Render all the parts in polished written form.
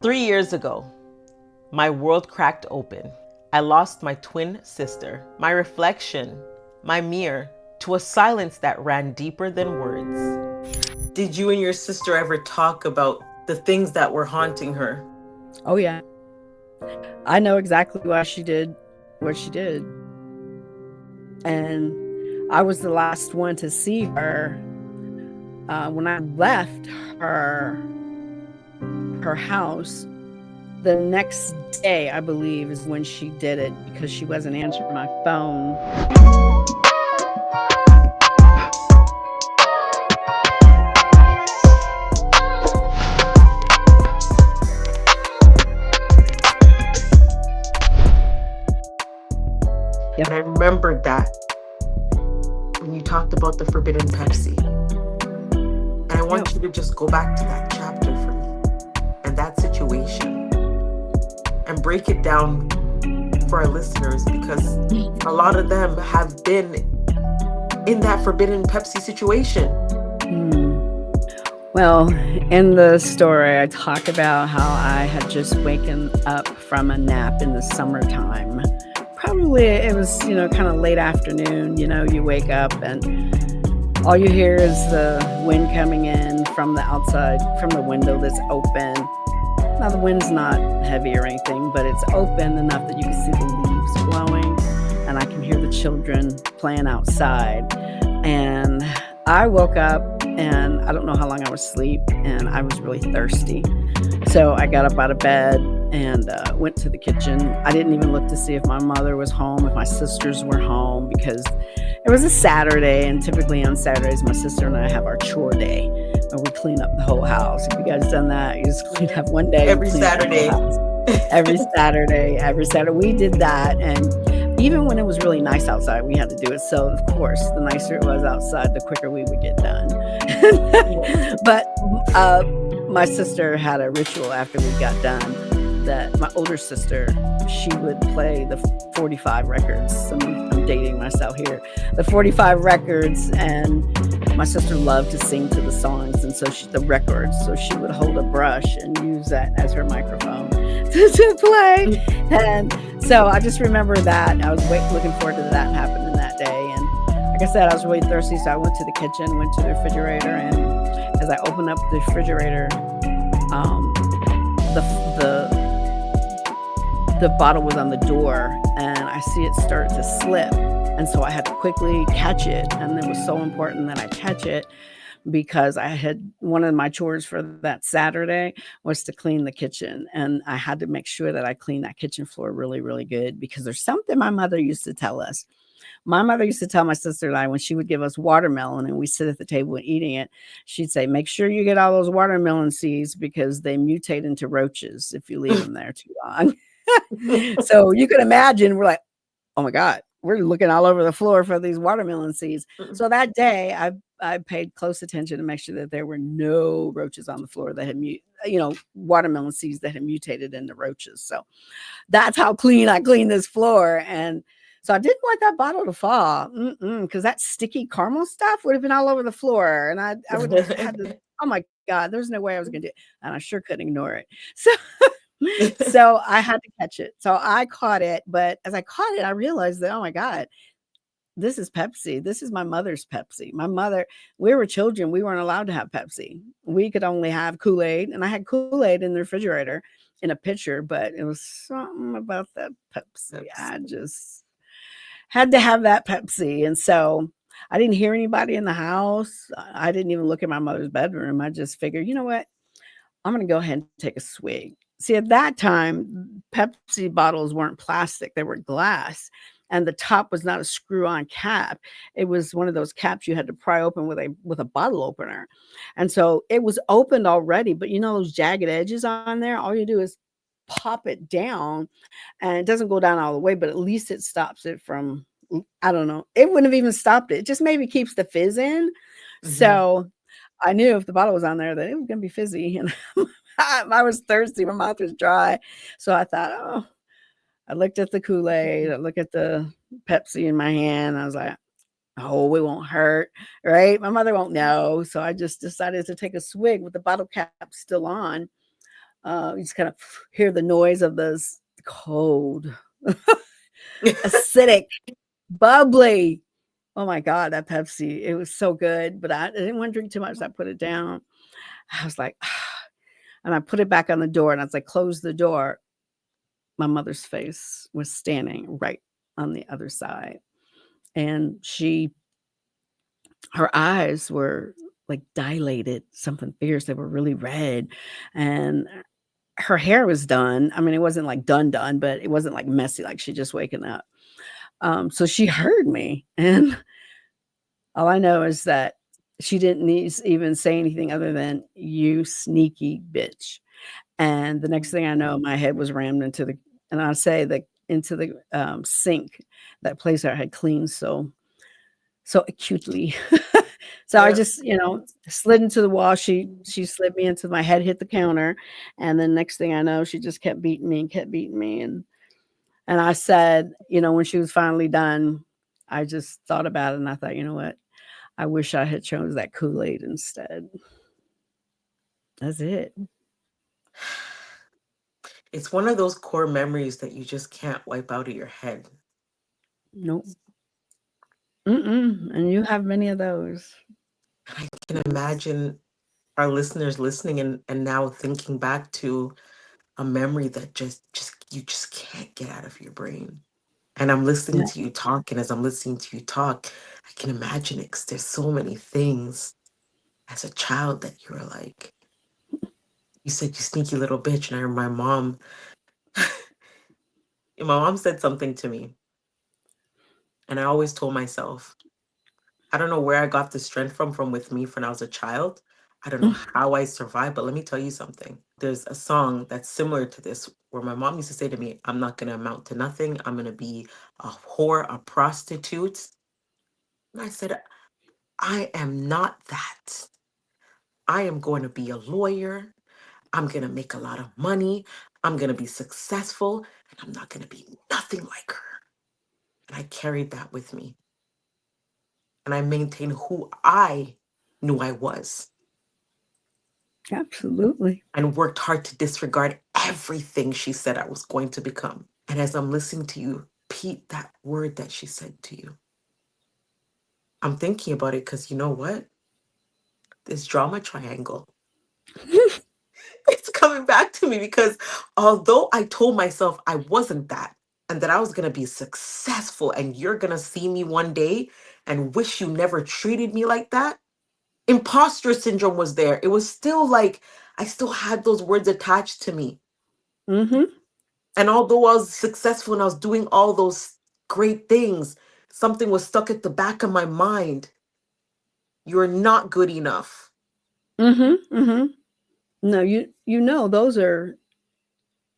3 years ago, my world cracked open. I lost my twin sister, my reflection, my mirror, to a silence that ran deeper than words. Did you and your sister ever talk about the things that were haunting her? Oh, yeah. I know exactly why she did what she did. And I was the last one to see her when I left her house. The next day, I believe, is when she did it because she wasn't answering my phone. And I remembered that when you talked about the forbidden Pepsi. And I want you to just go back to that chapter for me and that situation and break it down for our listeners, because a lot of them have been in that forbidden Pepsi situation. Well, in the story, I talk about how I had just waken up from a nap in the summertime. Probably it was, kind of late afternoon. You wake up and all you hear is the wind coming in from the outside, from the window that's open. Now, the wind's not heavy or anything, but it's open enough that you can see the leaves blowing, and I can hear the children playing outside. And I woke up, and I don't know how long I was asleep, and I was really thirsty. So I got up out of bed and went to the kitchen. I didn't even look to see if my mother was home, if my sisters were home, because it was a Saturday, and typically on Saturdays, my sister and I have our chore day, where we clean up the whole house. Have you guys done that? You just clean up one day. Every Saturday. Every Saturday. We did that, and even when it was really nice outside, we had to do it. So, of course, the nicer it was outside, the quicker we would get done. But my sister had a ritual after we got done that my older sister, she would play the 45 records. I'm dating myself here. The 45 records, and my sister loved to sing to the songs, and so the records. So she would hold a brush and use that as her microphone to play. And so I just remember that. I was looking forward to that happening that day. And like I said, I was really thirsty, so I went to the kitchen, went to the refrigerator, and as I opened up the refrigerator, the bottle was on the door, and I see it start to slip. And so I had to quickly catch it. And it was so important that I catch it, because I had one of my chores for that Saturday was to clean the kitchen. And I had to make sure that I cleaned that kitchen floor really, really good, because there's something my mother used to tell us. My mother used to tell my sister and I, when she would give us watermelon and we sit at the table and eating it, she'd say, make sure you get all those watermelon seeds, because they mutate into roaches if you leave them there too long. So you can imagine, we're like, oh my God, we're looking all over the floor for these watermelon seeds. So that day I paid close attention to make sure that there were no roaches on the floor that had watermelon seeds that had mutated into roaches. So that's how clean I cleaned this floor. And so I didn't want that bottle to fall, because that sticky caramel stuff would have been all over the floor. And I would have had to, oh my God, there's no way I was going to do it. And I sure couldn't ignore it. So I had to catch it. So I caught it. But as I caught it, I realized that, oh my God, this is Pepsi. This is my mother's Pepsi. My mother, we were children. We weren't allowed to have Pepsi. We could only have Kool-Aid. And I had Kool-Aid in the refrigerator in a pitcher, but it was something about that Pepsi. I just had to have that Pepsi. And so I didn't hear anybody in the house. I didn't even look at my mother's bedroom. I just figured, you know what? I'm going to go ahead and take a swig. See, at that time, Pepsi bottles weren't plastic. They were glass. And the top was not a screw-on cap. It was one of those caps you had to pry open with a bottle opener. And so it was opened already, but those jagged edges on there, all you do is pop it down, and it doesn't go down all the way, but at least it stops it from, I don't know. It wouldn't have even stopped it. It just maybe keeps the fizz in. Mm-hmm. So I knew if the bottle was on there that it was going to be fizzy. And I was thirsty. My mouth was dry. So I thought, I looked at the Kool-Aid. I looked at the Pepsi in my hand. I was like, oh, it won't hurt, right? My mother won't know. So I just decided to take a swig with the bottle cap still on. You just kind of hear the noise of this cold, acidic, bubbly. Oh my God, that Pepsi, it was so good, but I didn't want to drink too much. So I put it down. I was like, and I put it back on the door, and as I closed the door, my mother's face was standing right on the other side. And her eyes were like dilated, something fierce. They were really red. And her hair was done. I mean, it wasn't like done, but it wasn't like messy, like she just waking up. So she heard me. And all I know is that she didn't even say anything other than, "You sneaky bitch." And the next thing I know, my head was rammed into and I say the into the sink, that place I had cleaned so acutely. So I Yeah. just, slid into the wall. She slid me into my head, hit the counter, and then next thing I know, she just kept beating me and kept beating me. And I said, when she was finally done, I just thought about it and I thought, you know what? I wish I had chose that Kool-Aid instead. That's it. It's one of those core memories that you just can't wipe out of your head. Nope. Mm-mm. And you have many of those. And I can imagine our listeners listening and now thinking back to a memory that just you just can't get out of your brain. And I'm listening Yeah, to you talk, and as I'm listening to you talk, I can imagine it because there's so many things as a child that you were like, you said, you sneaky little bitch. And I remember my mom said something to me, and I always told myself, I don't know where I got the strength from with me when I was a child. I don't know how I survived, but let me tell you something. There's a song that's similar to this where my mom used to say to me, I'm not going to amount to nothing. I'm going to be a whore, a prostitute. And I said, I am not that. I am going to be a lawyer. I'm going to make a lot of money. I'm going to be successful, and I'm not going to be nothing like her. And I carried that with me. And I maintained who I knew I was absolutely. and worked hard to disregard everything she said I was going to become. And as I'm listening to you repeat that word that she said to you, I'm thinking about it because you know what? This drama triangle, it's coming back to me because although I told myself I wasn't that and that I was going to be successful and you're going to see me one day and wish you never treated me like that, imposter syndrome was there. It was still like I still had those words attached to me. Mm-hmm. And although I was successful and I was doing all those great things, something was stuck at the back of my mind. You're not good enough. Mm-hmm. Mm-hmm. No, those are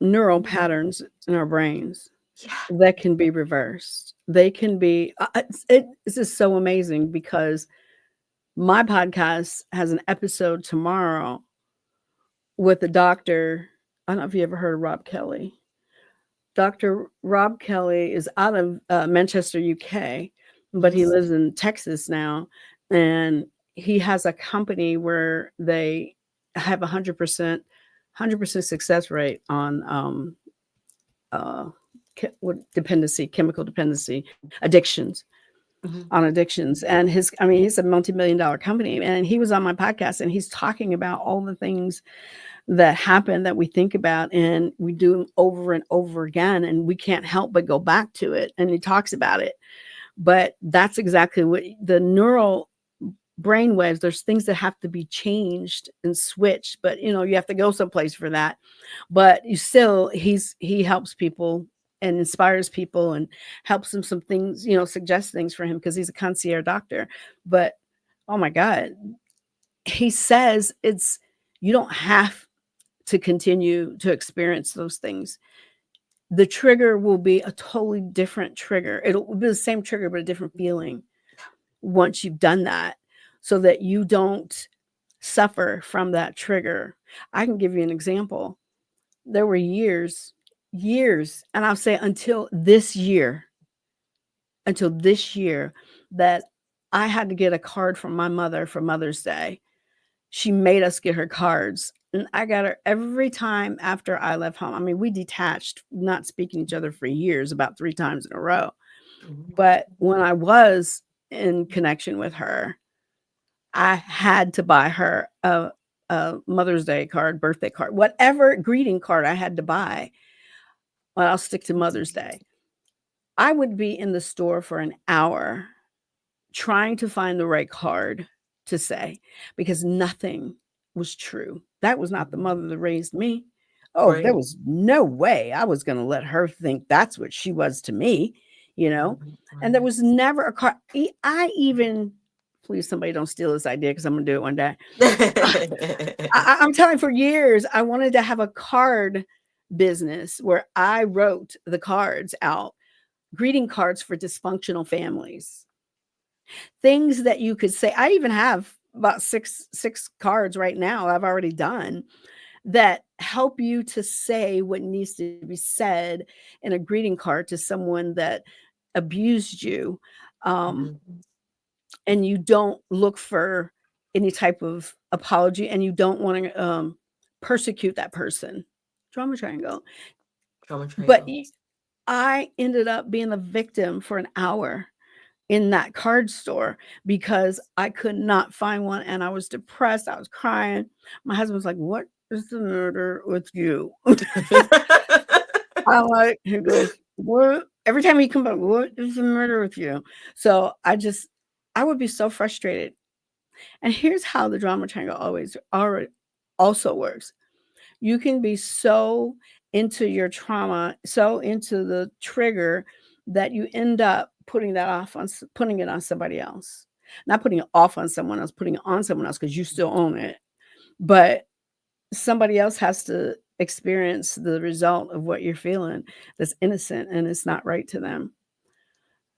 neural patterns in our brains Yeah. that can be reversed. They can be. It's just so amazing because my podcast has an episode tomorrow with a doctor. I don't know if you ever heard of Rob Kelly. Dr. Rob Kelly is out of Manchester, UK, but he Mhm. lives in Texas now. And he has a company where they have 100% success rate on uh, chemical dependency, addictions, Mhm. on addictions. And he's a multi-million-dollar company. And he was on my podcast and he's talking about all the things that happen that we think about and we do over and over again and we can't help but go back to it, and he talks about it. But that's exactly what the neural brain waves, there's things that have to be changed and switched, but you have to go someplace for that. But you still he helps people and inspires people and helps them some things, suggests things for him because he's a concierge doctor. But oh my god, he says it's you don't have to continue to experience those things. The trigger will be a totally different trigger. It'll be the same trigger, but a different feeling once you've done that, so that you don't suffer from that trigger. I can give you an example. There were years, and I'll say until this year, that I had to get a card from my mother for Mother's Day. she made us get her cards. And I got her every time after I left home. I mean, we detached, not speaking to each other for years, about 3 times in a row. Mhm. But when I was in connection with her, I had to buy her a Mother's Day card, birthday card, whatever greeting card I had to buy. Well, I'll stick to Mother's Day. I would be in the store for an hour trying to find the right card to say because nothing was true. That was not the Mhm. mother that raised me. Oh, there Right. was no way I was going to let her think that's what she was to me, you know? Mhm. And there Right. was never a card. I even, please, somebody don't steal this idea because I'm going to do it one day. I'm telling you, for years, I wanted to have a card business where I wrote the cards out, greeting cards for dysfunctional families, things that you could say. I even have about six cards right now I've already done that help you to say what needs to be said in a greeting card to someone that abused you, um, Mhm. and you don't look for any type of apology and you don't want to persecute that person. Drama triangle. Trauma But triangle. I ended up being the victim for an hour in that card store because I could not find one and I was depressed. I was crying. My husband was like, "What is the matter with you?" I'm like, he goes, "What?" Every time he come back, "What is the matter with you?" So I would be so frustrated. And here's how the drama triangle always already also works. You can be so into your trauma, so into the trigger that you end up putting it on somebody else. Not putting it off on someone else, putting it on someone else because you still own it. But somebody else has to experience the result of what you're feeling that's innocent and it's not right to them.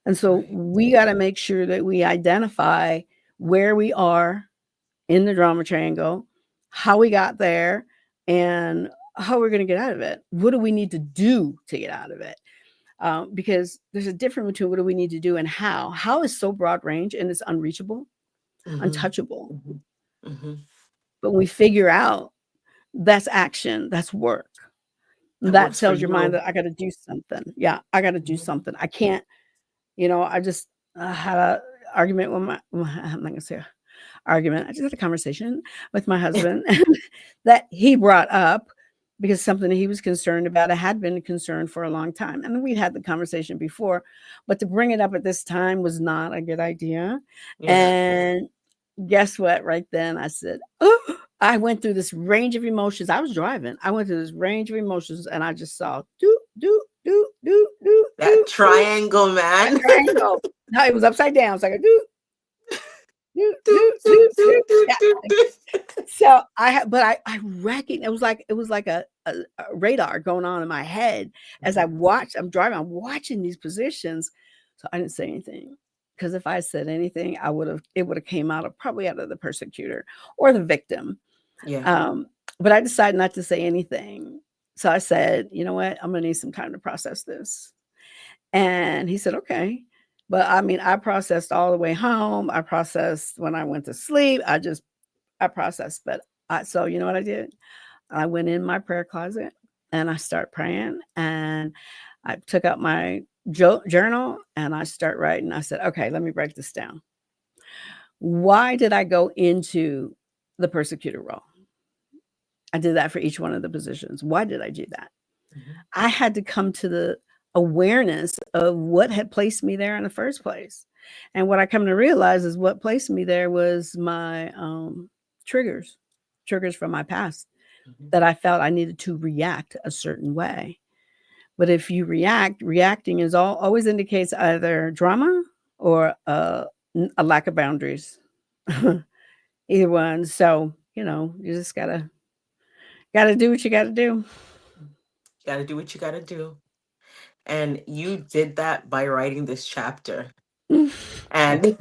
And so Right. we got to make sure that we identify where we are in the drama triangle, how we got there, and how we're going to get out of it. What do we need to do to get out of it? Because there's a difference between what do we need to do and how. How is so broad range and it's unreachable, Mhm. untouchable. Mhm. Mhm. But when we figure out that's action, that's work. That That works for tells your mind you. that I got to do something. Yeah, I got to do Mhm. something. I can't, I just had a argument with I'm not going to say argument. I just had a conversation with my husband that he brought up because something he was concerned about. I had been concerned for a long time. And we'd had the conversation before, but to bring it up at this time was not a good idea. Yeah. And guess what? Right then I said, oh, I went through this range of emotions. I was driving. I went through this range of emotions and I just saw do, do, do, do, do, That do, do, triangle, that man. triangle. No, it was upside down. It's like a do, do, Do, do, do, do, do, do. do, Yeah. do, do. So but I reckon it was like a radar going on in my head as Mhm. I'm driving, I'm watching these positions. So I didn't say anything because if I said anything, it would have came out of probably out of the persecutor or the victim. Yeah. Um, but I decided not to say anything. So I said, you know what, I'm gonna need some time to process this. And he said, okay. But I mean, I processed all the way home. I processed when I went to sleep. I processed, but so you know what I did? I went in my prayer closet and I start praying and I took out my journal and I start writing. I said, okay, let me break this down. Why did I go into the persecutor role? I did that for each one of the positions. Why did I do that? Mhm. I had to come to the awareness of what had placed me there in the first place. And what I come to realize is what placed me there was my triggers, triggers from my past Mhm. that I felt I needed to react a certain way. But if you reacting is always indicates either drama or a lack of boundaries. Either one. So, you just gotta do what you gotta do. You gotta do what you gotta do. And you did that by writing this chapter. And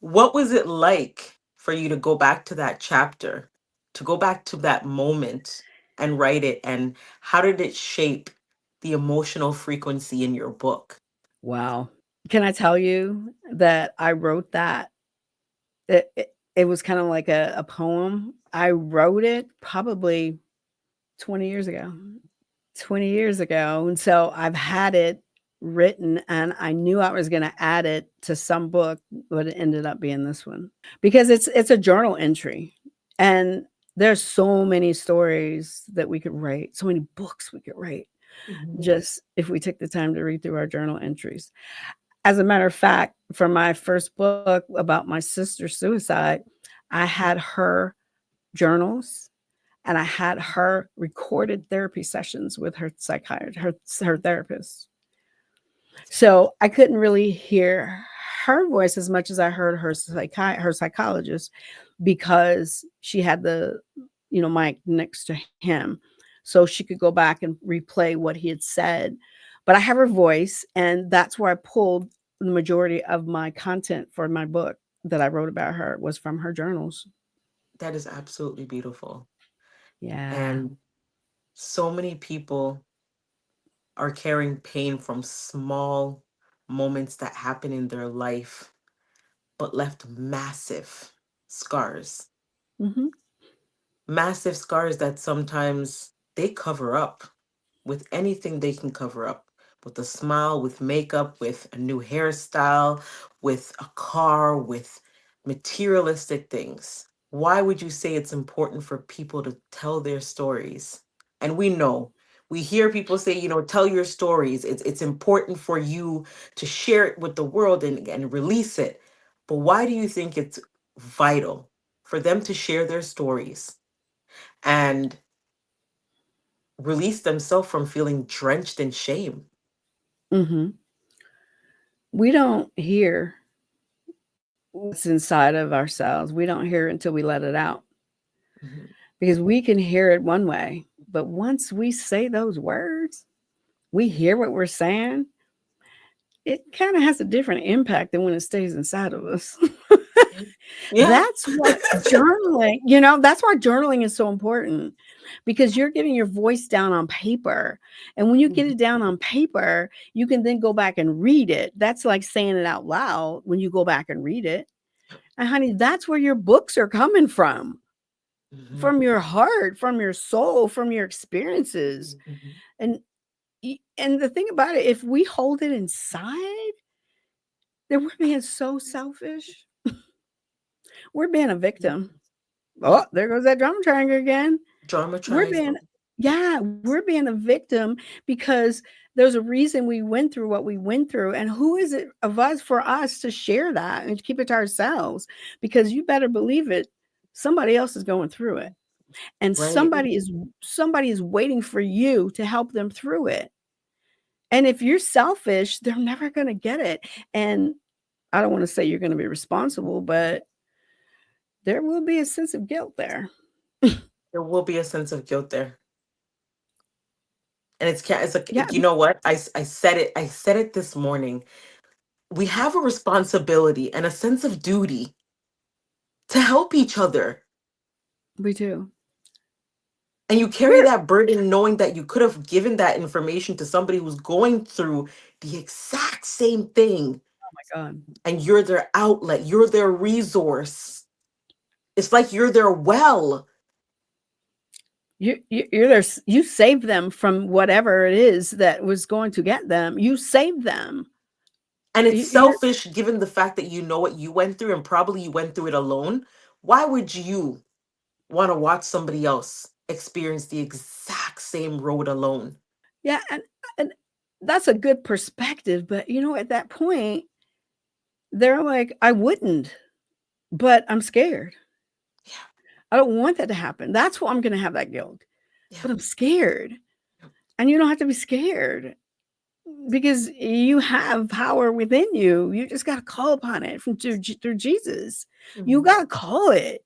what was it like for you to go back to that chapter, to go back to that moment and write it? And how did it shape the emotional frequency in your book? Wow. Can I tell you that I wrote that? it was kind of like a poem. I wrote it probably 20 years ago. 20 years ago. And so I've had it written and I knew I was going to add it to some book, but it ended up being this one because it's a journal entry. And there's so many stories that we could write, so many books we could write Mhm. just if we took the time to read through our journal entries. As a matter of fact, for my first book about my sister's suicide, I had her journals and I had her recorded therapy sessions with her psychiatrist, her therapist. So I couldn't really hear her voice as much as I heard her psychologist because she had the mic next to him, so she could go back and replay what he had said. But I have her voice, and that's where I pulled the majority of my content for my book that I wrote about her was from her journals. That is absolutely beautiful. Yeah. And so many people are carrying pain from small moments that happen in their life, but left massive scars. Hmm. Massive scars that sometimes they cover up with anything they can cover up, with a smile, with makeup, with a new hairstyle, with a car, with materialistic things. Why would you say it's important for people to tell their stories? And we know, we hear people say, tell your stories. It's important for you to share it with the world and release it. But why do you think it's vital for them to share their stories and release themselves from feeling drenched in shame? Hmm. We don't hear what's inside of ourselves. We don't hear it until we let it out Mhm. because we can hear it one way. But once we say those words, we hear what we're saying, it kind of has a different impact than when it stays inside of us. Yeah. That's why that's why journaling is so important because you're getting your voice down on paper. And when you get Mhm. it down on paper, you can then go back and read it. That's like saying it out loud when you go back and read it. And honey, that's where your books are coming Mhm. from your heart, from your soul, from your experiences. Mhm. And and the thing about it, if we hold it inside, then we're being so selfish. We're being a victim. Yeah. Oh, there goes that drama triangle again. We're being, Traumatized. yeah, we're being a victim because there's a reason we went through what we went through. And who is it of us for us to share that and keep it to ourselves? Because you better believe it, somebody else is going through it. And Right. somebody is waiting for you to help them through it. And if you're selfish, they're never going to get it. And I don't want to say you're going to be responsible, but there will be a sense of guilt there. There will be a sense of guilt there. And it's Yeah, like, you know what? I said it this morning. We have a responsibility and a sense of duty to help each other. we do. And you carry We're that burden knowing that you could have given that information to somebody who's going through the exact same thing, oh my god. and you're their outlet, you're their resource. It's like you're their well. You're there. You saved them from whatever it is that was going to get them. You saved them. And it's You're selfish given the fact that you know what you went through and probably you went through it alone. Why would you want to watch somebody else experience the exact same road alone? yeah, and that's a good perspective. But at that point, they're like, I wouldn't, but I'm scared. Yeah. I don't want that to happen. That's why I'm going to have that guilt. Yeah. But I'm scared, Yeah. and you don't have to be scared because you have power within you. You just got to call upon it through Jesus. You Mhm. got to call it.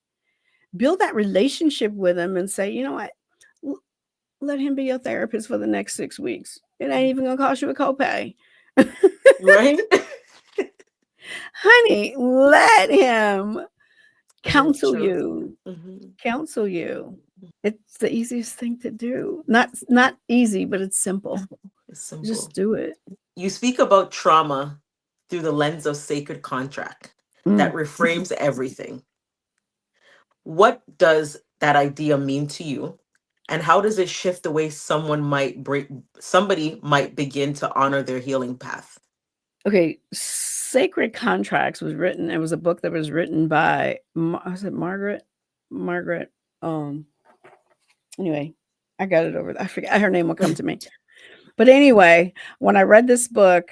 Build that relationship with him and say, you know what? Let him be your therapist for the next 6 weeks. It ain't even gonna cost you a copay. Right? Honey, let him That is counsel true. you. Hmm. Counsel you. It's the easiest thing to do. Not easy, but it's simple. It's Just simple. do it. You speak about trauma through the lens of sacred contract that Mm, reframes everything. What does that idea mean to you? And how does it shift the way somebody might begin to honor their healing path? Okay, Sacred Contracts was written, it was a book that was written by, was it Margaret? Margaret, um, anyway, I got it over, I forget, her name will come to me. But anyway, when I read this book,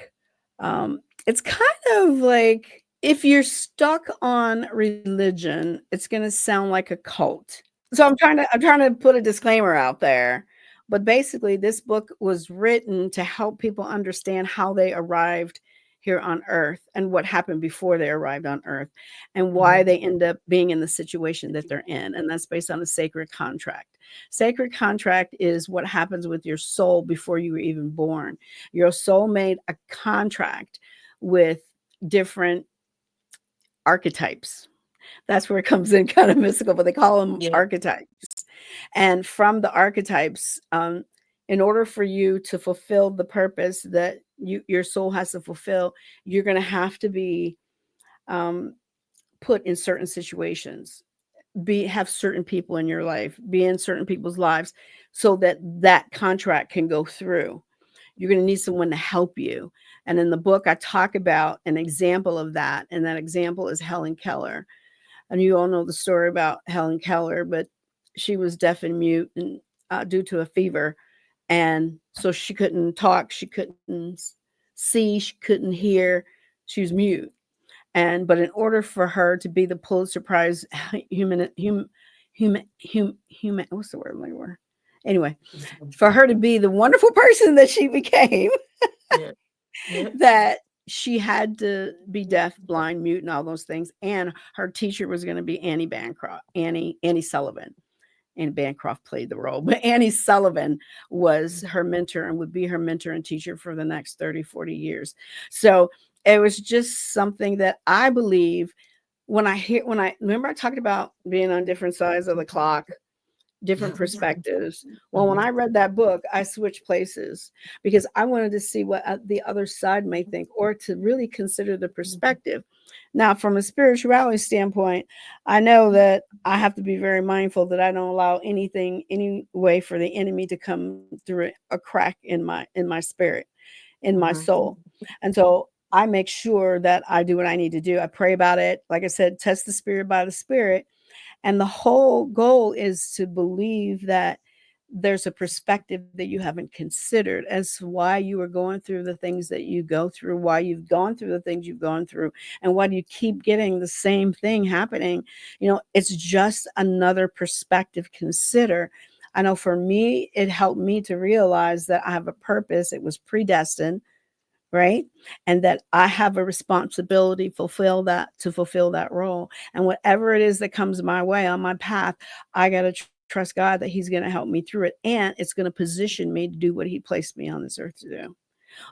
it's kind of like if you're stuck on religion, it's gonna sound like a cult. So I'm trying to put a disclaimer out there, but basically this book was written to help people understand how they arrived here on earth and what happened before they arrived on earth and why Mhm. they end up being in the situation that they're in, and that's based on a sacred contract. Sacred contract is what happens with your soul before you were even born. Your soul made a contract with different archetypes. That's where it comes in kind of mystical, but they call them Yeah. archetypes. And from the archetypes, in order for you to fulfill the purpose that your soul has to fulfill, you're going to have to be um, put in certain situations, have certain people in your life, be in certain people's lives, so that that contract can go through. You're going to need someone to help you. And in the book, I talk about an example of that, and that example is Helen Keller. And you all know the story about Helen Keller, but she was deaf and mute and due to a fever, and so she couldn't talk, she couldn't see, she couldn't hear, she was mute. And but in order for her to be the Pulitzer Prize human, what's the word I'm looking for? Anyway, for her to be the wonderful person that she became, Yeah. Yeah. that she had to be deaf, blind, mute, and all those things. And her teacher was going to be Annie Bancroft, Annie Sullivan. And Bancroft played the role, but Annie Sullivan was her mentor and would be her mentor and teacher for the next 30, 40 years. So it was just something that I believe when I remember I talked about being on different sides of the clock, different Yeah. perspectives. Well, when Mhm. I read that book, I switched places because I wanted to see what the other side may think, or to really consider the perspective. Now, from a spirituality standpoint, I know that I have to be very mindful that I don't allow anything, any way for the enemy to come through a crack in my spirit, in my Mhm. soul. And so I make sure that I do what I need to do. I pray about it. Like I said, test the spirit by the spirit, and the whole goal is to believe that there's a perspective that you haven't considered as to why you are going through the things that you go through, why you've gone through the things you've gone through, and why do you keep getting the same thing happening. It's just another perspective. Consider. I know for me, it helped me to realize that I have a purpose. It was predestined, right? And that I have a responsibility to fulfill that role. And whatever it is that comes my way on my path, I got to trust God that He's going to help me through it, and it's going to position me to do what He placed me on this earth to do.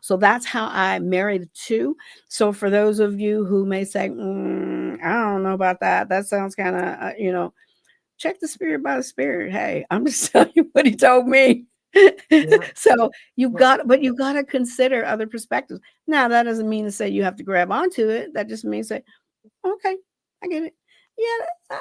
So that's how I marry the two. So for those of you who may say, I don't know about that, that sounds kind of, check the spirit by the spirit. Hey, I'm just telling you what he told me. Yeah. So Yeah. you got to consider other perspectives. Now, that doesn't mean to say you have to grab onto it. That just means say, okay, I get it. Yeah,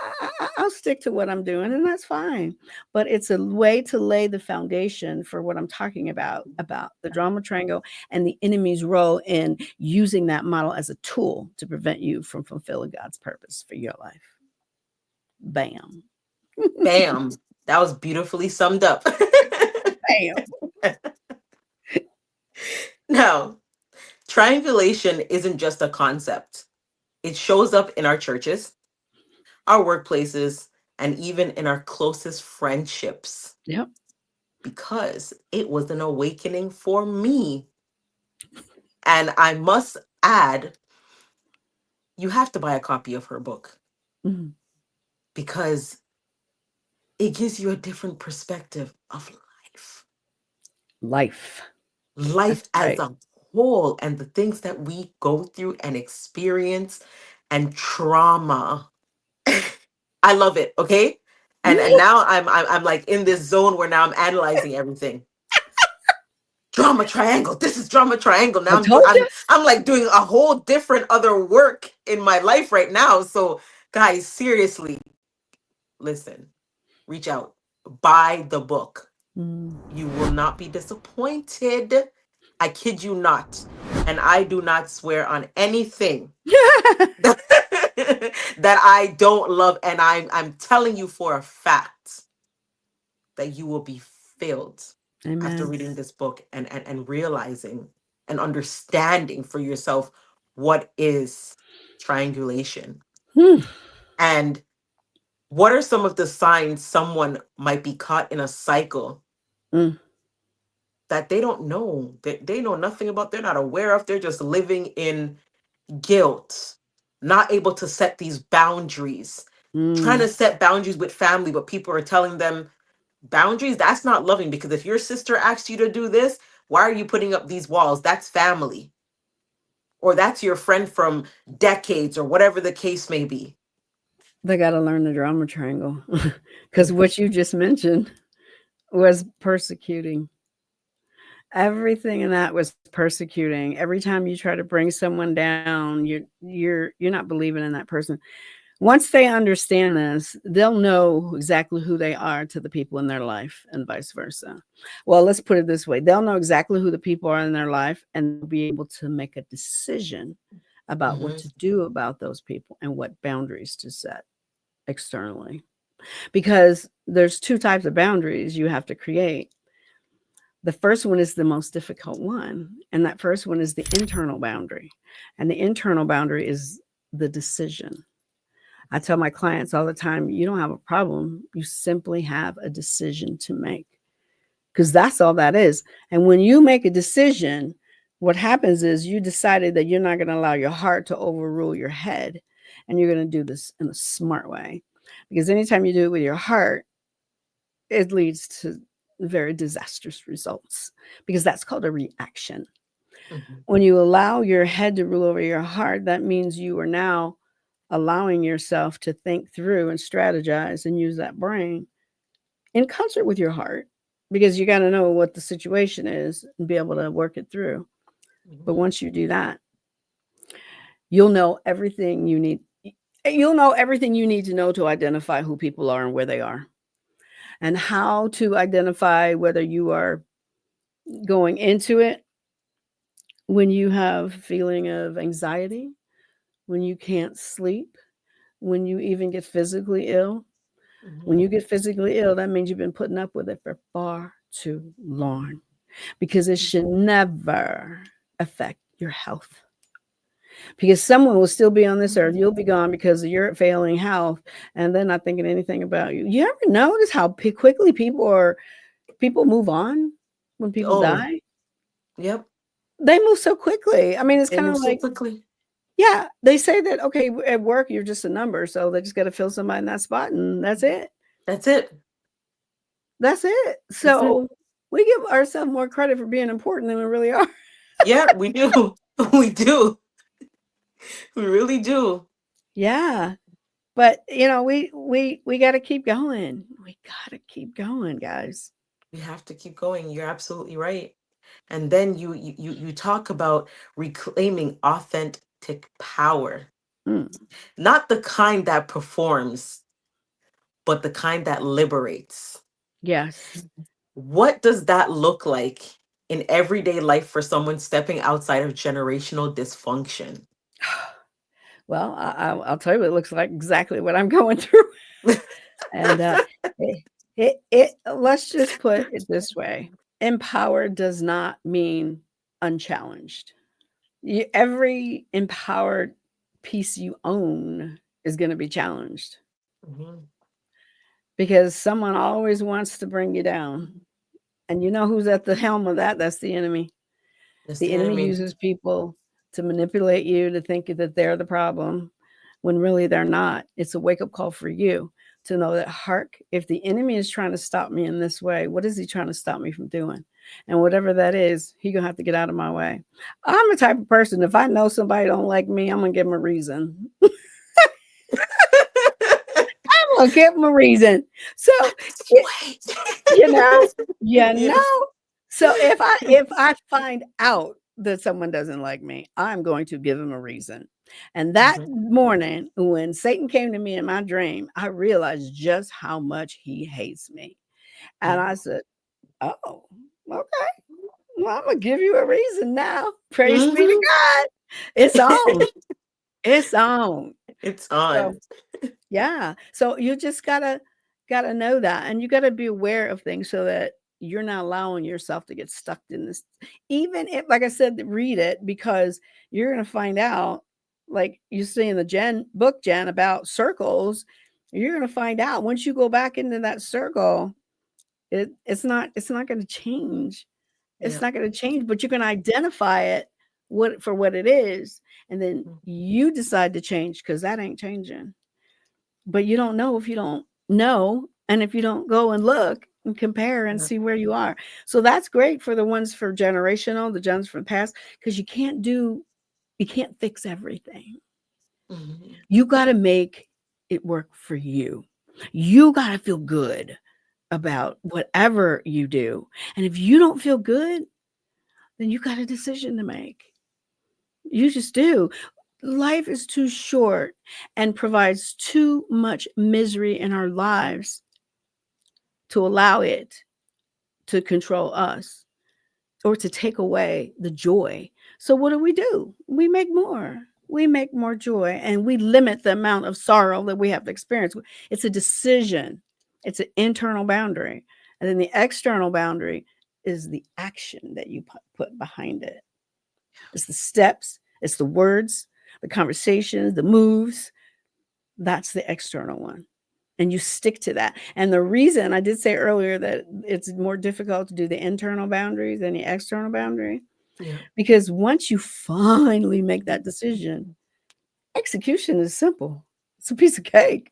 I'll stick to what I'm doing, and that's fine. But it's a way to lay the foundation for what I'm talking about the drama triangle and the enemy's role in using that model as a tool to prevent you from fulfilling God's purpose for your life. Bam. Bam. That was beautifully summed up. Bam. Now, triangulation isn't just a concept. It shows up in our churches, our workplaces, and even in our closest friendships, Yep. because it was an awakening for me. And I must add, you have to buy a copy of her book Mhm. because it gives you a different perspective of life, Life. life That's as right. a whole, and the things that we go through and experience, and trauma. I love it. Okay. And now I'm like in this zone where now I'm analyzing everything. Drama triangle. This is drama triangle. I Now told you. I'm like doing a whole different other work in my life right now. So guys, seriously, listen, reach out, buy the book. Mm. You will not be disappointed. I kid you not. And I do not swear on anything that, that I don't love. And I'm telling you for a fact that you will be filled after Amen. reading this book and realizing and understanding for yourself what is triangulation Hmm. and what are some of the signs someone might be caught in a cycle Mm. that they don't know, that they know nothing about, they're not aware of, they're just living in guilt, not able to set these boundaries, trying Mm. to set boundaries with family, but people are telling them boundaries, that's not loving, because if your sister asks you to do this, why are you putting up these walls? That's family, or that's your friend from decades, or whatever the case may be. They got to learn the drama triangle because Mhm, what you just mentioned was persecuting. Everything in that was persecuting. Every time you try to bring someone down, you're not believing in that person. Once they understand this, they'll know exactly who they are to the people in their life and vice versa. Well, let's put it this way. They'll know exactly who the people are in their life and they'll be able to make a decision about what mhm, to do about those people and what boundaries to set externally. Because there's two types of boundaries you have to create. The first one is the most difficult one, and that first one is the internal boundary. And the internal boundary is the decision. I tell my clients all the time, you don't have a problem. You simply have a decision to make because that's all that is. And when you make a decision, what happens is you decided that you're not going to allow your heart to overrule your head and you're going to do this in a smart way. Because anytime you do it with your heart, it leads to very disastrous results because that's called a reaction. mhm, When you allow your head to rule over your heart, that means you are now allowing yourself to think through and strategize and use that brain in concert with your heart because you got to know what the situation is and be able to work it through. But mhm, once you do that, you'll know everything you need. You'll know everything you need to know to identify who people are and where they are and how to identify whether you are going into it when you have feeling of anxiety, when you can't sleep, when you even get physically ill. When mhm, you get physically ill, that means you've been putting up with it for far too long because it should never affect your health. Because someone will still be on this earth. You'll be gone because of your failing health, and they're not thinking anything about you. You ever notice how quickly people move on when people oh, die? yep, They move so quickly. I mean, it's they kind of move so like, quickly. yeah, they say that, okay, at work, you're just a number. So they just got to fill somebody in that spot, and that's it. That's it. That's it. That's it. So we give ourselves more credit for being important than we really are. Yeah, we do. We do. We really do. Yeah. But we got to keep going. We got to keep going, guys. We have to keep going. You're absolutely right. And then you talk about reclaiming authentic power, Mm, not the kind that performs, but the kind that liberates. yes. What does that look like in everyday life for someone stepping outside of generational dysfunction? Well, I'll tell you, it looks like exactly what I'm going through. And it, let's just put it this way: empowered does not mean unchallenged. Every empowered piece you own is going to be challenged Mhm. because someone always wants to bring you down. And you know who's at the helm of that? That's the enemy. That's The the enemy enemy. uses people to manipulate you to think that they're the problem when really they're not. It's a wake up call for you to know that, hark, if the enemy is trying to stop me in this way, what is he trying to stop me from doing? And whatever that is, he gonna have to get out of my way. I'm the type of person, if I know somebody don't like me, I'm gonna give them a reason. I'm gonna give them a reason. So it, Wait. you know, you Yes. know. So if I find out that someone doesn't like me, I'm going to give them a reason. And that Mhm. morning, when Satan came to me in my dream, I realized just how much he hates me. And Yeah. I said, oh, okay. Well, I'm going to give you a reason now. Praise be to Mhm. God. It's on. It's on. It's on. So yeah. So you just gotta know that, and you gotta be aware of things so that you're not allowing yourself to get stuck in this. Even if, like I said, read it because you're gonna find out, like you see in the Jen about circles, you're gonna find out once you go back into that circle, it's not gonna change. It's Yeah. not gonna change, but you're gonna identify it what it is, and then Mhm. you decide to change because that ain't changing. But you don't know if you don't know, and if you don't go and look and compare and Yeah. see where you are. So that's great for the ones for generational, the gens for the past, because you can't fix everything. Mhm. You gotta make it work for you. You gotta feel good about whatever you do. And if you don't feel good, then you got a decision to make. You just do. Life is too short and provides too much misery in our lives to allow it to control us or to take away the joy. So what do? We make more. We make more joy and we limit the amount of sorrow that we have to experience. It's a decision. It's an internal boundary. And then the external boundary is the action that you put behind it. It's the steps, it's the words, the conversations, the moves. That's the external one. And you stick to that. And the reason I did say earlier that it's more difficult to do the internal boundaries than the external boundary, Yeah. because once you finally make that decision, execution is simple. It's a piece of cake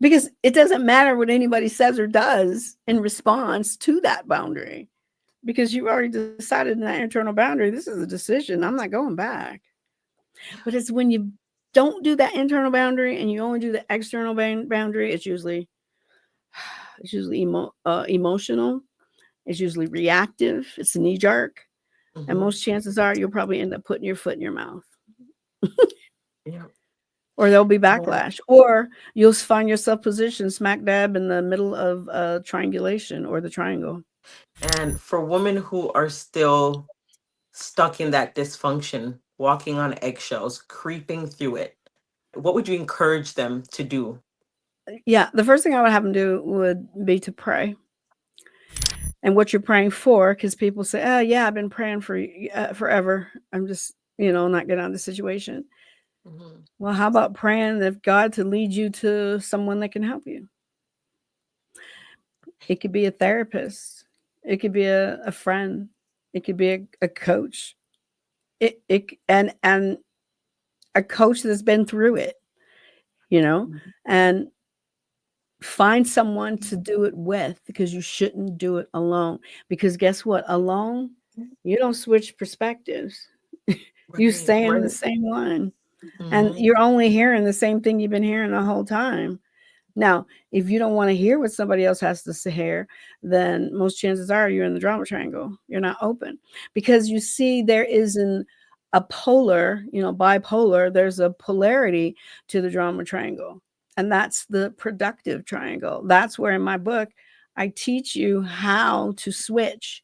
because it doesn't matter what anybody says or does in response to that boundary because you already decided in that internal boundary, this is a decision. I'm not going back. But it's when you don't do that internal boundary and you only do the external boundary, it's usually emotional. It's usually reactive. It's knee jerk, and Mhm. most chances are you'll probably end up putting your foot in your mouth, Yeah. or there'll be And backlash, or you'll find yourself positioned smack dab in the middle of triangulation or the triangle. and for women who are still stuck in that dysfunction, walking on eggshells, creeping through it, what would you encourage them to do? Yeah, the first thing I would have them do would be to pray, and what you're praying for, because people say, "Oh yeah, I've been praying for forever. I'm just not getting out of the situation." Mhm. Well, how about praying if God to lead you to someone that can help you? It could be a therapist. It could be a friend. It could be a coach. And a coach that's been through it, you know, Mhm. and find someone to do it with because you shouldn't do it alone. Because guess what? Alone, you don't switch perspectives. You Right, stay in the right. same one. And Mhm. you're only hearing the same thing you've been hearing the whole time. Now, if you don't want to hear what somebody else has to say, then most chances are you're in the drama triangle. You're not open because you see there is a polar, bipolar. There's a polarity to the drama triangle, and that's the productive triangle. That's where in my book I teach you how to switch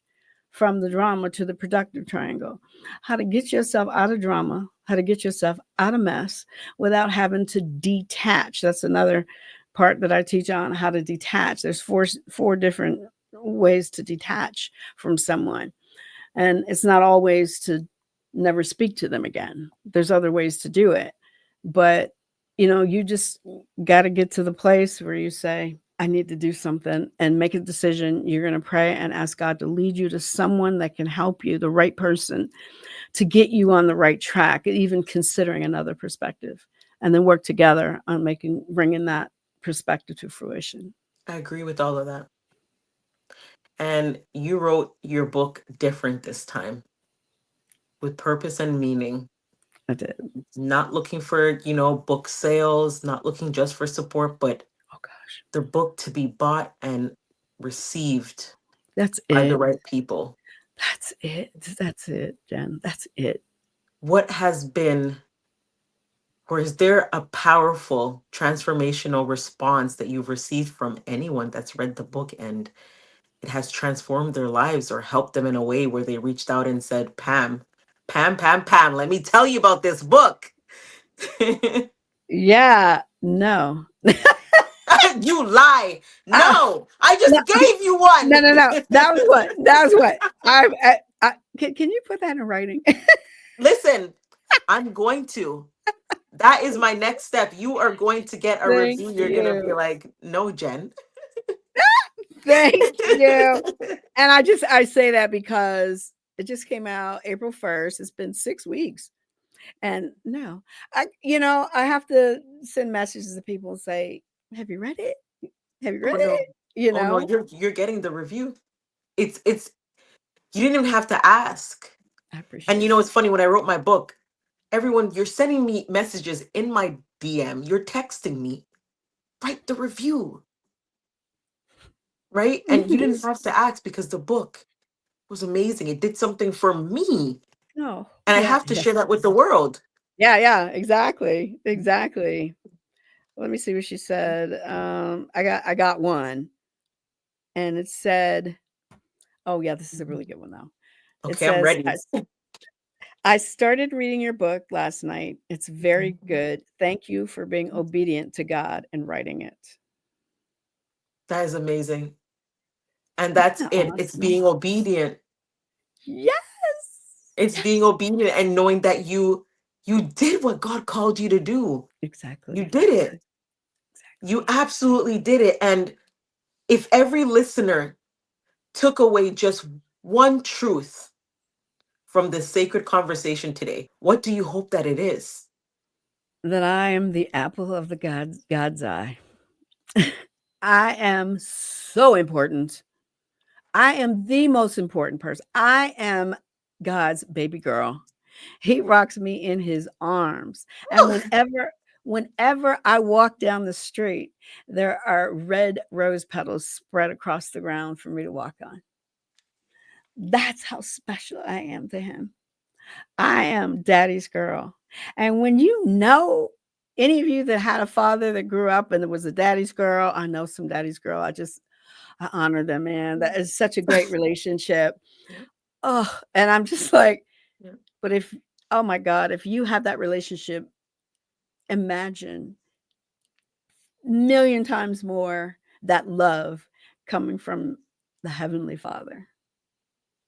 from the drama to the productive triangle, how to get yourself out of drama, how to get yourself out of mess without having to detach. That's another part that I teach on how to detach. There's four different ways to detach from someone. And it's not always to never speak to them again. There's other ways to do it. But you just got to get to the place where you say, I need to do something and make a decision. You're going to pray and ask God to lead you to someone that can help you, the right person to get you on the right track, even considering another perspective, and then work together on bringing that perspective to fruition. I agree with all of that. And you wrote your book different this time with purpose and meaning, I did. not looking for, book sales, not looking just for support, but Oh gosh, the book to be bought and received that's by the it. right people. That's it. That's it, Jen. That's it. What has been Or is there a powerful transformational response that you've received from anyone that's read the book and it has transformed their lives or helped them in a way where they reached out and said, Pam, Pam, Pam, Pam, let me tell you about this book? Yeah, no. You lie. Ah, No, I no, just gave you one. no, no, no. That was what can you put that in writing? Listen, I'm going to. That is my next step. You are going to get a Thank review. You're going to be you. like, no, Jen. Thank you. And I say that because it just came out April 1st. It's been 6 weeks. And no, I have to send messages to people and say, "Have you read it? Have you Oh read no. it?" You Oh no, know? you're getting the review. It's you didn't even have to ask. I And appreciate it's funny, when I wrote my book, everyone, you're sending me messages in my DM, you're texting me, write the review, right? And you that. didn't have to ask because the book was amazing. It did something for me. No. And I Yeah, have to yeah. share that with the world. Yeah, yeah, exactly. Exactly. Let me see what she said. I got one and it said, oh yeah, this is a really good one though. It Okay, I'm says, ready. I started reading your book last night. It's very good. Thank you for being obedient to God and writing it. That is amazing. And Isn't that's that it. It's awesome? being obedient. Yes. It's being obedient and knowing that you did what God called you to do. You Exactly. did it. You Exactly. absolutely did it. And if every listener took away just one truth from this sacred conversation today, what do you hope that it is? That I am the apple of the God's eye. I am so important. I am the most important person. I am God's baby girl. He rocks me in his arms. And whenever I walk down the street, there are red rose petals spread across the ground for me to walk on. That's how special I am to him. I am daddy's girl. And when any of you that had a father that grew up and was a daddy's girl, I know some daddy's girl. I honor them, man. That is such a great relationship. Yeah, Oh, and I'm just like, yeah. but oh my God, if you have that relationship, imagine million times more that love coming from the Heavenly Father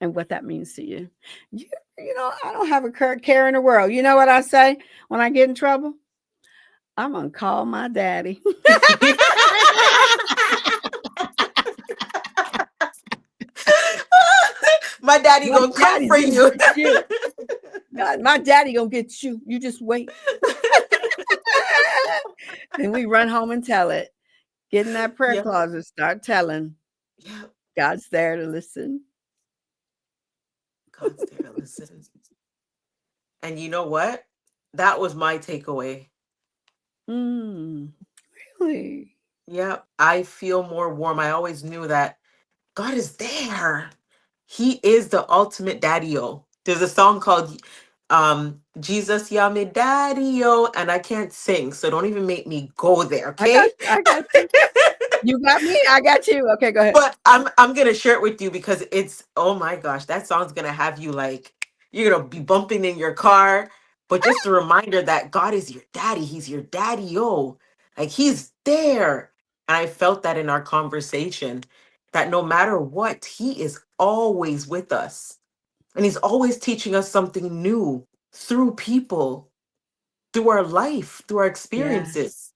and what that means to you. You, I don't have a care in the world. You know what I say when I get in trouble? I'm going to call my daddy. My daddy My gonna come daddy's for going to you. get you. God, my daddy going to get you. You just wait. And we run home and tell it. Get in that prayer Yeah, closet, start telling. yeah. God's there to listen. God's there to listen. And you know what? That was my takeaway. Mm, really? Yeah, I feel more warm. I always knew that God is there. He is the ultimate daddy-o. There's a song called Jesus Ya Me Daddy-o, and I can't sing, so don't even make me go there, I got okay? you. I got you. You got me. I got you. Okay, go ahead. But I'm gonna share it with you because it's, oh my gosh, that song's gonna have you like, you're gonna be bumping in your car. But just a reminder that God is your daddy. He's your daddy-o. Like, he's there. And I felt that in our conversation, that no matter what, he is always with us. And he's always teaching us something new through people, through our life, through our Yeah. experiences.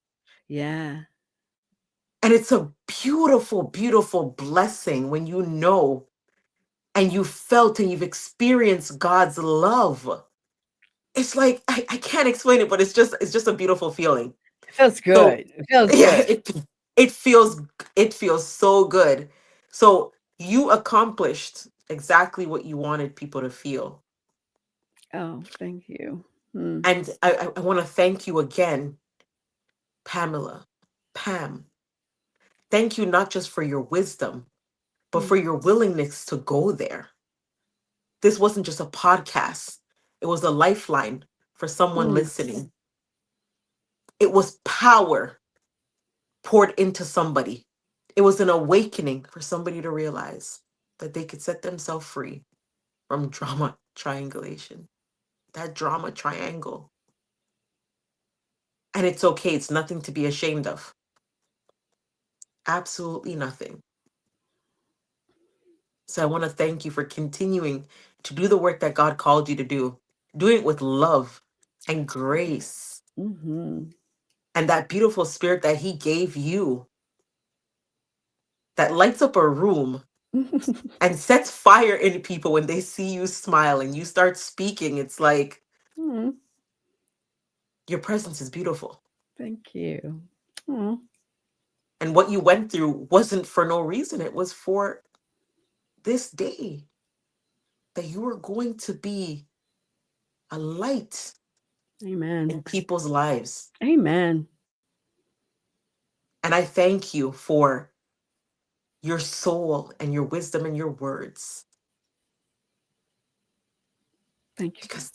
Yeah. And it's a beautiful, beautiful blessing when you know and you felt and you've experienced God's love. It's like, I can't explain it, but it's just a beautiful feeling. It feels So good. It feels yeah, good. it feels it feels so good. So you accomplished exactly what you wanted people to feel. Oh, thank you. Hmm. And I want to thank you again, Pamela, Pam. Thank you not just for your wisdom, but for Hmm. your willingness to go there. This wasn't just a podcast, it was a lifeline for someone Hmm. listening. It was power poured into somebody. It was an awakening for somebody to realize that they could set themselves free from drama triangulation, that drama triangle. And it's okay. It's nothing to be ashamed of. Absolutely nothing. So I want to thank you for continuing to do the work that God called you to do, doing it with love and grace Mm-hmm. and that beautiful spirit that He gave you that lights up a room and sets fire in people when they see you smile and you start speaking. It's like Mm, your presence is beautiful. thank you. Oh, And what you went through wasn't for no reason, it was for this day that you are going to be a light in amen. people's lives. Amen. And I thank you for your soul and your wisdom and your words Thank you. because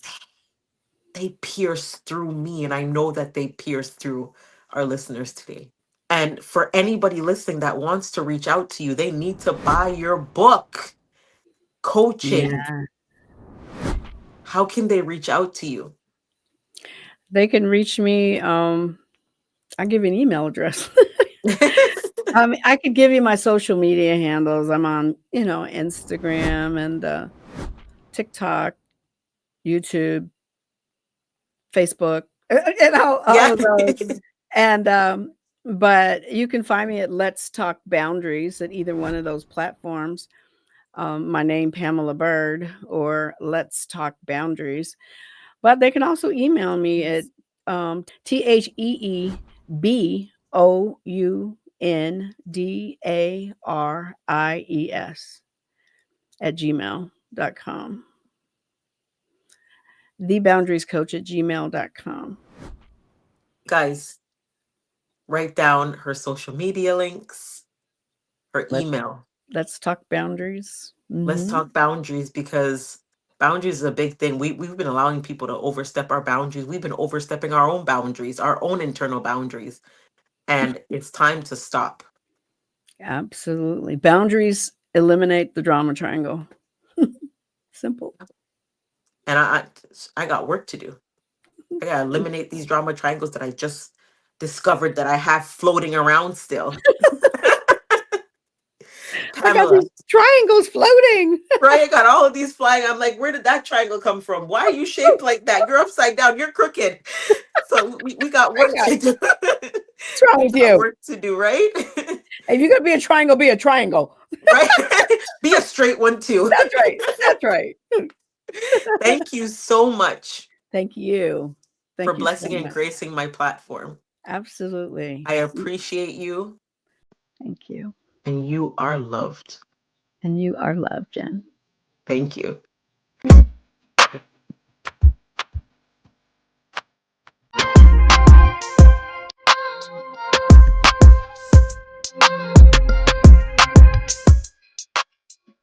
they pierce through me. And I know that they pierce through our listeners today. And for anybody listening that wants to reach out to you, they need to buy your book, Coaching. Yeah. How can they reach out to you? They can reach me. I'll give you an email address. I could give you my social media handles. I'm on, Instagram and TikTok, YouTube, Facebook, all Yeah. of those. And but you can find me at Let's Talk Boundaries at either one of those platforms. My name Pamela Bird or Let's Talk Boundaries. But they can also email me at TheeBoundaries at gmail.com. TheBoundariesCoach at gmail.com. Guys, write down her social media links, her Let, email. let's talk boundaries. Let's Mm-hmm. talk boundaries because boundaries is a big thing. We've been allowing people to overstep our boundaries. We've been overstepping our own boundaries, our own internal boundaries. And it's time to stop. Absolutely. Boundaries eliminate the drama triangle. Simple. And I got work to do. I gotta eliminate these drama triangles that I just discovered that I have floating around still. I got Pamela, these triangles floating. right? I got all of these flying. I'm like, where did that triangle come from? Why are you shaped like that? You're upside down. You're crooked. So we got I work got to do. what's wrong We with got you. work to do, right? If you're gonna be a triangle, be a triangle. Right? Be a straight one too. That's right. That's right. Thank you so much Thank you. for Thank you so blessing and much. gracing my platform. Absolutely. I appreciate you, Thank you. and you are loved. And you are loved, Jen. Thank you.